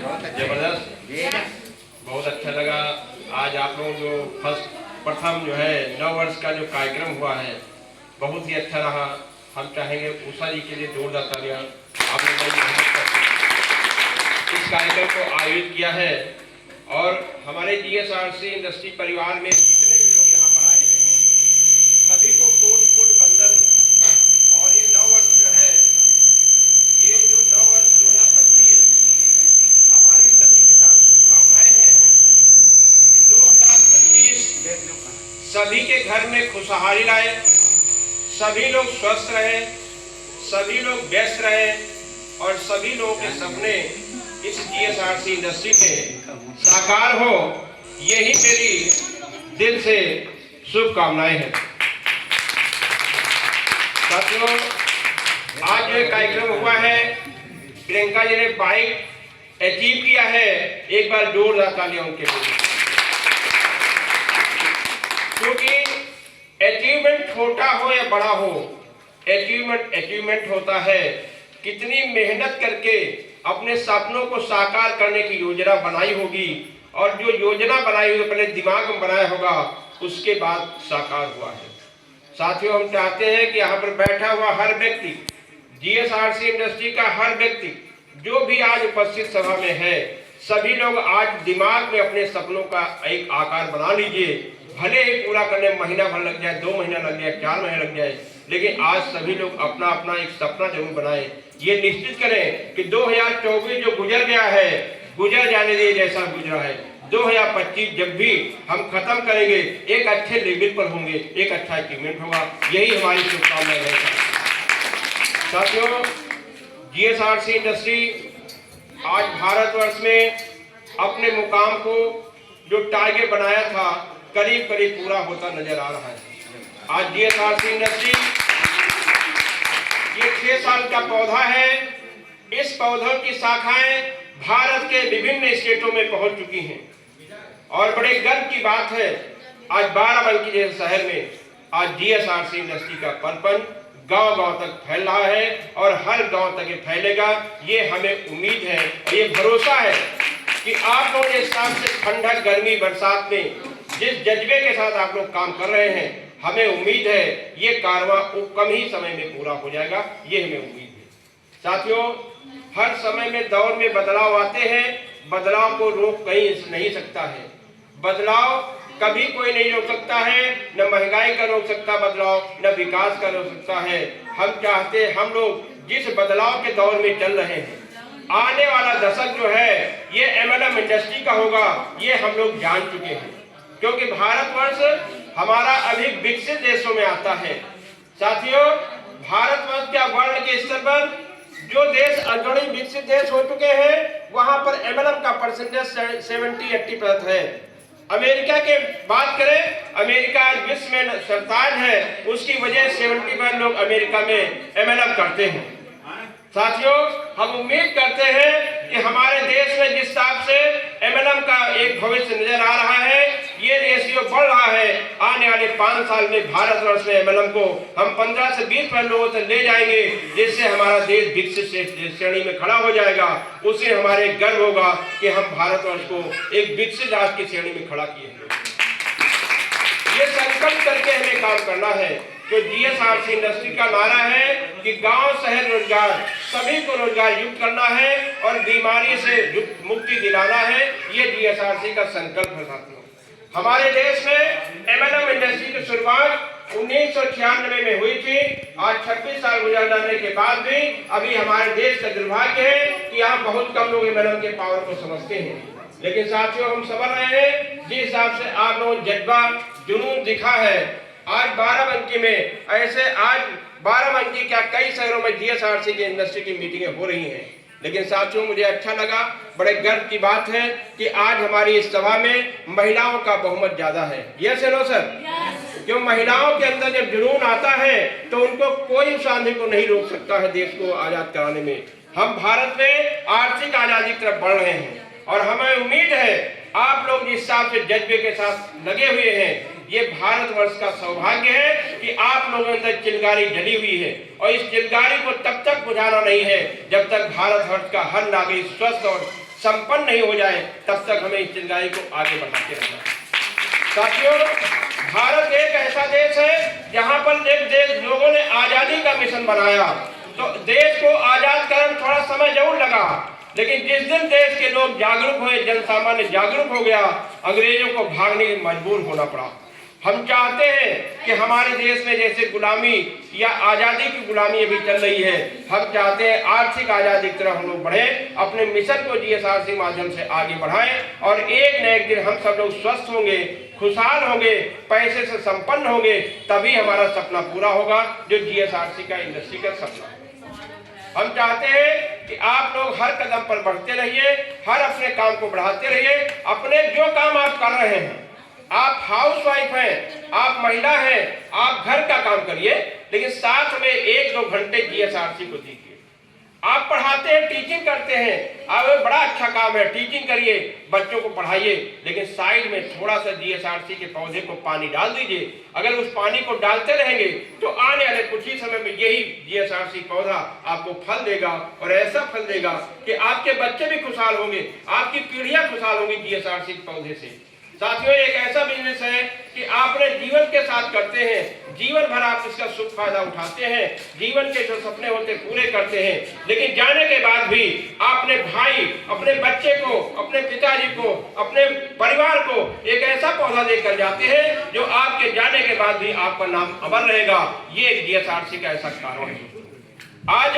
जबरदस्त, बहुत अच्छा लगा। आज आप लोग जो प्रथम जो है नव वर्ष का जो कार्यक्रम हुआ है बहुत ही अच्छा रहा। हम चाहेंगे उषा जी के लिए जोरदार तालियां। आप लोगों ने इस कार्यक्रम को आयोजित किया है और हमारे जीएसआरसी इंडस्ट्री परिवार में जितने भी लोग यहाँ पर आए हैं सभी को कोटि कोटि वंदन। और ये नव वर्ष जो है, ये जो नव वर्ष 2025 हमारी सभी के साथ शुभकामनाएं हैं कि 2025 सभी के घर में खुशहाली लाए, सभी लोग स्वस्थ रहे, सभी लोग व्यस्त रहे और सभी लोगों के सपने इस जीएसआरसी इंडस्ट्री में साकार हो, यही मेरी दिल से शुभकामनाएं हैं। साथियों, आज जो कार्यक्रम हुआ है, प्रियंका जी ने बाइक अचीव किया है, एक बार जोरदार तालियां उनके लिए। क्योंकि अचीवमेंट छोटा हो या बड़ा हो, अचीवमेंट होता है कितनी मेहनत करके अपने सपनों को साकार करने की योजना बनाई होगी और जो योजना बनाई हुई अपने दिमाग में बनाया होगा उसके बाद साकार हुआ है। साथियों, हम चाहते हैं कि यहाँ पर बैठा हुआ हर व्यक्ति, जीएसआरसी इंडस्ट्री का हर व्यक्ति जो भी आज उपस्थित सभा में है, सभी लोग आज दिमाग में अपने सपनों का एक आकार बना लीजिए। भले ही पूरा करने में महीना भर लग जाए, 2 महीना लग जाए, 4 महीने लग जाए, लेकिन आज सभी लोग अपना अपना एक सपना जरूर बनाएं। ये निश्चित करें कि 2024 जो गुजर गया है, गुजर जाने दे जैसा गुजरा है। 2025 जब भी हम खत्म करेंगे एक अच्छे लेवल पर होंगे, एक अच्छा अचीवमेंट होगा, यही हमारी शुभकामनाएं है। साथियों, जीएसआरसी इंडस्ट्री आज भारतवर्ष में अपने मुकाम को जो टारगेट बनाया था करीब करीब पूरा होता नजर आ रहा है। आज जीएसआरसी इंडस्ट्री ये 6 साल का पौधा है। इस पौधों की शाखाएं भारत के विभिन्न स्टेटों में पहुंच चुकी हैं और बड़े गर्व की बात है आज बाराबंकी जैसे शहर में आज जीएसआरसी इंडस्ट्री का परपन गांव-गांव तक फैल रहा है और हर गांव तक ये फैलेगा, ये हमें उम्मीद है और ये भरोसा है कि आप लोग इस साल से ठंडक, गर्मी, बरसात में जिस जज्बे के साथ आप लोग काम कर रहे हैं, हमें उम्मीद है ये कारवां कम ही समय में पूरा हो जाएगा, ये हमें उम्मीद है। साथियों, हर समय में दौर में बदलाव आते हैं, बदलाव को रोक कहीं नहीं सकता है। बदलाव कभी कोई नहीं रोक सकता है, न महंगाई का रोक सकता बदलाव, न विकास का रोक सकता है। हम चाहते, हम लोग जिस बदलाव के दौर में चल रहे हैं, आने वाला दशक जो है ये एमएलएम इंडस्ट्री का होगा, ये हम लोग जान चुके हैं। क्योंकि भारतवर्ष हमारा अभी विकसित देशों में आता है। साथियों, भारतवर्ष क्या वर्ल्ड के स्तर पर जो देश अग्रणी विकसित देश हो चुके हैं वहां पर एमएलएम का परसेंटेज 70-80% है। अमेरिका के बात करें, अमेरिका आज विश्व में सरताज है, उसकी वजह 70% लोग अमेरिका में एमएलएम करते हैं। साथियों, हम उम्मीद करते हैं कि हमारे देश में जिस हिसाब से एमएलएम का एक भविष्य नजर आ रहा है, ये रेशियो बढ़ रहा है। आने वाले 5 साल में भारतवर्ष में एमएलएम को हम 15 से 20% लोगों तक ले जाएंगे, जिससे हमारा देश विकसित श्रेणी में खड़ा हो जाएगा। उससे हमारे गर्व होगा कि हम भारतवर्ष को एक विकसित राष्ट्र की श्रेणी में खड़ा किए हैं। ये संकल्प करके हमें काम करना है। जो जीएसआरसी इंडस्ट्री का नारा है कि गांव शहर रोजगार, सभी को रोजगार युक्त करना है और बीमारी से मुक्ति दिलाना है, ये जीएसआरसी का संकल्प है। साथियों, हमारे देश में एमएलएम इंडस्ट्री की शुरुआत 1996 में हुई थी। आज 26 साल गुजर जाने के बाद भी अभी हमारे देश का दुर्भाग्य है कि यहाँ बहुत कम लोग एमएलएम के पावर को समझते हैं। लेकिन साथियों, हम समझ रहे हैं जिस हिसाब से आप लोगों जज्बा जुनून दिखा है। आज बाराबंकी में ऐसे, आज बाराबंकी क्या कई शहरों में जीएसआरसी की इंडस्ट्री की मीटिंगें हो रही हैं। लेकिन साथियों, मुझे अच्छा लगा, बड़े गर्व की बात है कि आज हमारी इस सभा में महिलाओं का बहुमत ज्यादा है। Yes no sir? जो महिलाओं के अंदर जब जुनून आता है तो उनको कोई शांति को नहीं रोक सकता है देश को आजाद कराने में। हम भारत में आर्थिक आजादी की तरफ बढ़ रहे हैं और हमें उम्मीद है आप लोग जिस हिसाब से जज्बे के साथ लगे हुए हैं, ये भारतवर्ष का सौभाग्य है कि आप लोगों के अंदर चिंगारी जली हुई है और इस चिंगारी को तब तक बुझाना नहीं है जब तक भारतवर्ष का हर नागरिक स्वस्थ और संपन्न नहीं हो जाए तब तक हमें इस चिंगारी को आगे बढ़ाते रहना है। साथियों, भारत एक ऐसा देश है जहां पर एक लोगों ने आजादी का मिशन बनाया, तो देश को आजाद करने में थोड़ा समय जरूर लगा, लेकिन जिस दिन देश के लोग जागरूक हुए, जन सामान्य जागरूक हो गया, अंग्रेजों को भागने के मजबूर होना पड़ा। हम चाहते हैं कि हमारे देश में जैसे गुलामी या आजादी की गुलामी अभी चल रही है, हम चाहते हैं आर्थिक आजादी की तरफ हम लोग बढ़े, अपने मिशन को जीएसआरसी माध्यम से आगे बढ़ाएं और एक न एक दिन हम सब लोग स्वस्थ होंगे, खुशहाल होंगे, पैसे से संपन्न होंगे, तभी हमारा सपना पूरा होगा जो जीएसआरसी का इंडस्ट्री का सपना है। हम चाहते हैं कि आप लोग हर कदम पर बढ़ते रहिए, हर अपने काम को बढ़ाते रहिए। अपने जो काम आप कर रहे हैं, आप हाउसवाइफ हैं, आप महिला हैं, आप घर का काम करिए, लेकिन साथ में 1-2 घंटे जीएसआरसी को दीजिए। आप पढ़ाते हैं, टीचिंग करते हैं, आप बड़ा अच्छा काम है, टीचिंग करिए, बच्चों को पढ़ाइए, लेकिन साइड में थोड़ा सा जीएसआरसी के पौधे को पानी डाल दीजिए। अगर उस पानी को डालते रहेंगे तो आने वाले कुछ ही समय में यही जीएसआरसी पौधा आपको फल देगा, और ऐसा फल देगा कि आपके बच्चे भी खुशहाल होंगे, आपकी पीढ़ियां खुशहाल होंगी जीएसआरसी पौधे से। साथियों, एक ऐसा बिजनेस है कि आपने जीवन के साथ करते हैं, जीवन भर आप इसका सुख फायदा उठाते हैं, जीवन के जो सपने होते पूरे करते हैं, लेकिन जाने के बाद भी आपने भाई, अपने बच्चे को, अपने पिताजी को, अपने परिवार को एक ऐसा पौधा देकर जाते हैं जो आपके जाने के बाद भी आपका नाम अमर रहेगा। ये एक जीएसआरसी का ऐसा कारण है। आज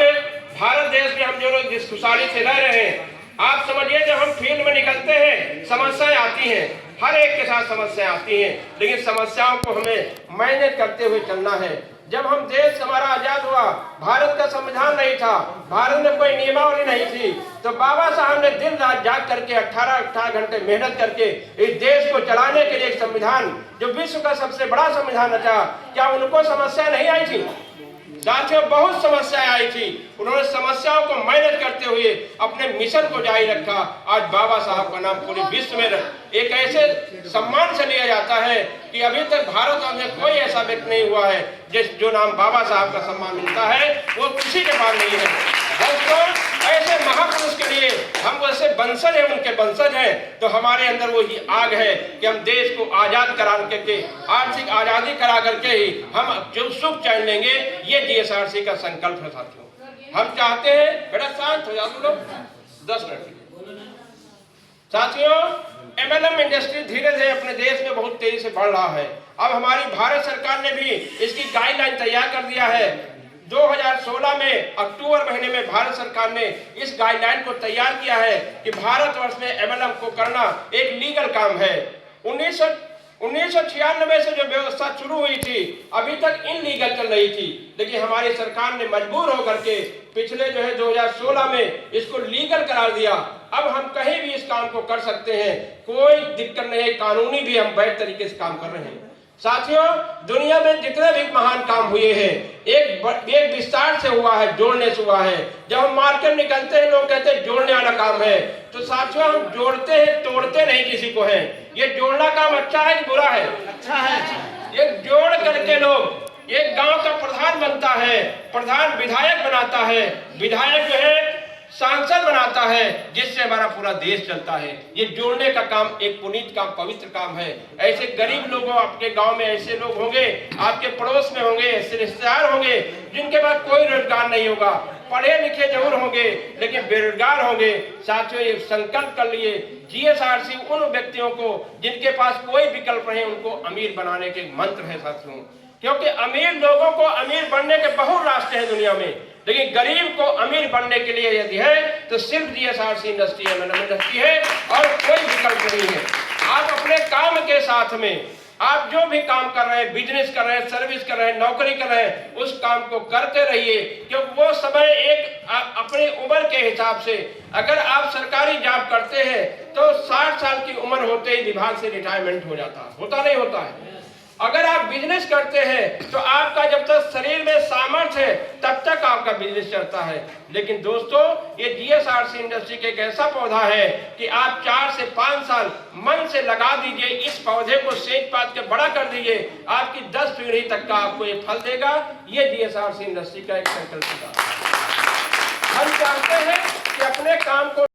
भारत देश में हम जो लोग जिस खुशहाली से रह रहे हैं, आप समझिए जब हम फील्ड में निकलते हैं समस्याएं आती हैं, हर एक के साथ समस्याएं आती हैं, लेकिन समस्याओं को हमें मैनेज करते हुए चलना है। जब हम देश हमारा आजाद हुआ, भारत का संविधान नहीं था, भारत में कोई नियमावली नहीं थी, तो बाबा साहब ने दिन रात जाग करके 18 घंटे मेहनत करके इस देश को चलाने के लिए एक संविधान जो विश्व का सबसे बड़ा संविधान रचा। क्या उनको समस्या नहीं आई थी? साथियों, बहुत समस्याएं आई थी, उन्होंने समस्याओं को मैनेज करते हुए अपने मिशन को जारी रखा। आज बाबा साहब का नाम पूरे विश्व में एक ऐसे सम्मान से लिया जाता है कि अभी तक भारत में कोई ऐसा व्यक्ति नहीं हुआ है जो नाम बाबा साहब का सम्मान मिलता है, वो किसी के पास नहीं है। दोस्तों, ऐसे महापुरुष के लिए हम वैसे वंशज हैं, उनके वंशज हैं, तो हमारे अंदर वो ही आग है कि हम देश को आजाद करा करके, आर्थिक आजादी करा करके ही हम जो सुख चैन लेंगे। ये जीएसआरसी का संकल्प है। साथियों, हम चाहते हैं, बेटा शांत हो जाओ तुम लोग 10 मिनट। साथियों, एमएलएम इंडस्ट्री धीरे धीरे अपने देश में बहुत तेजी से बढ़ रहा है। अब हमारी भारत सरकार ने भी इसकी गाइडलाइन तैयार कर दिया है। 2016 में अक्टूबर महीने में भारत सरकार ने इस गाइडलाइन को तैयार किया है कि भारतवर्ष में एमएलएम को करना एक लीगल काम है। 1996 से जो व्यवस्था शुरू हुई थी, अभी तक इनलीगल चल रही थी, लेकिन हमारी सरकार ने मजबूर होकर के पिछले 2016 में इसको लीगल करार दिया। अब हम कहीं भी इस काम को कर सकते हैं, कोई दिक्कत नहीं है, कानूनी भी हम वैध तरीके से काम कर रहे हैं। साथियों, दुनिया में जितने भी महान काम हुए हैं, एक विस्तार से हुआ है, जोड़ने से हुआ है। जब हम मार्केट निकलते हैं, लोग कहते हैं जोड़ने वाला काम है, तो साथियों हम जोड़ते हैं, तोड़ते नहीं किसी को है। ये जोड़ना काम अच्छा है कि बुरा है? अच्छा है। एक जोड़ करके लोग एक गांव का प्रधान बनता है, प्रधान विधायक बनाता है, विधायक जो है सांसद बनाता है, जिससे हमारा पूरा देश चलता है। ये जोड़ने का काम एक पुनीत काम, पवित्र काम है। ऐसे गरीब लोगों, आपके गांव में ऐसे लोग होंगे, आपके पड़ोस में होंगे, ऐसे रिश्तेदार होंगे जिनके पास कोई रोजगार नहीं होगा, पढ़े लिखे जरूर होंगे लेकिन बेरोजगार होंगे। साथियों, ये संकल्प कर लिए, जीएसआरसी उन व्यक्तियों को जिनके पास कोई विकल्प नहीं, उनको अमीर बनाने के मंत्र है साथियों। क्योंकि अमीर लोगों को अमीर बनने के बहुत रास्ते हैं दुनिया में, लेकिन गरीब को अमीर बनने के लिए यदि है तो सिर्फ जीएसआरसी इंडस्ट्री है और कोई विकल्प नहीं है। आप अपने काम के साथ में आप जो भी काम कर रहे हैं, बिजनेस कर रहे हैं, सर्विस कर रहे हैं, नौकरी कर रहे हैं, उस काम को करते रहिए, क्योंकि वो समय एक अपनी उम्र के हिसाब से, अगर आप सरकारी जॉब करते हैं तो 60 साल की उम्र होते ही विभाग से रिटायरमेंट हो जाता, होता नहीं होता है। अगर आप बिजनेस करते हैं तो आपका जब तक शरीर में सामर्थ्य है तब तक आपका बिजनेस चलता है। लेकिन दोस्तों, ये जीएसआरसी इंडस्ट्री का एक ऐसा पौधा है कि आप 4 से 5 साल मन से लगा दीजिए, इस पौधे को सेज पात के बड़ा कर दीजिए, आपकी 10 पीढ़ी तक का आपको ये फल देगा। ये जीएसआरसी इंडस्ट्री का एक संकल्प है। हम चाहते हैं कि अपने काम को